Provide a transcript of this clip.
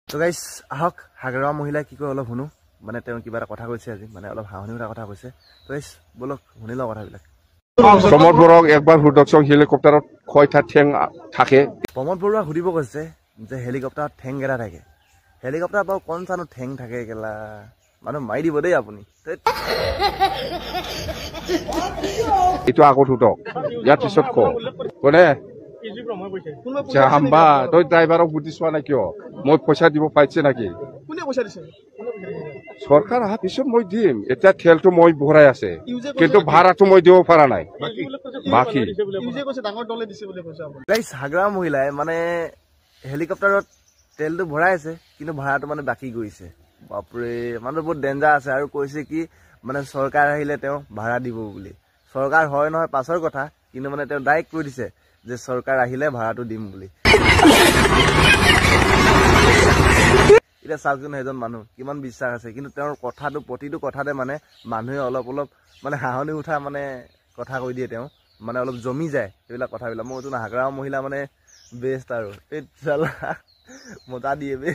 তো গাইস আহক হাগৰা মহিলা কি কয় অলপ শুনো মানে তেওঁ কিবা এটা কথা কৈছে আজি মানে অলপ হাঁহনি উঠা কথা কৈছে তো গাইস বলক শুনি লও কথাবিলাক প্ৰমোদ বৰুৱাক একবাৰ সুদৰ্শন হেলিকপ্টাৰত কয়টা ঠেং থাকে প্ৰমোদ বৰুৱা সুধিব কৈছে যে হেলিকপ্টাৰত ঠেং কেইটা থাকে হেলিকপ্টাৰ বাৰু কোন চানো ঠেং থাকে কেলা মানুহ মাৰি দিব দেই আপুনি এইটো আগত সুধক ইয়াৰ পিছত কোনে জাম্বা তই ড্ৰাইভাৰক বুদ্ধি চোৱা নাই কিয় মই পইচা দিব পাইছে নেকি কোনে পইচা দিছে চৰকাৰ অহাৰ পিছত মই দিম এতিয়া তেলটো মই ভৰাই আছে কিন্তু ভাড়াটো মই দিব পৰা নাই বাকী গাইস হাগৰা মহিলাই মানে হেলিকপ্টাৰত তেলটো ভৰাই আছে কিন্তু ভাড়াটো মানে বাকি গৈছে বাপৰে মানে বহুত ডেঞ্জাৰ আছে আৰু কৈছে কি মানে চৰকাৰ আহিলে তেওঁ ভাড়া দিব বুলি চৰকাৰ হয় নহয় পাছৰ কথা কিন্তু মানে তেওঁ ডাইৰেক্ট কৈ দিছে যে চৰকাৰ আহিলে ভাড়াটো দিম বুলি এটা চাওকচোন এজন মানুহ কিমান বিশ্বাস আছে কিন্তু তেওঁৰ কথাটো প্ৰতিটো কথাতে মানে মানুহে অলপ অলপ মানে হাঁহনি উঠা মানে কথা কৈ দিয়ে তেওঁ মানে অলপ জমি যায় এইবিলাক কথাবিলাক মই কৈছো না হাগৰা মহিলা মানে বেষ্ট আৰু এই চালা মজা দিয়ে বে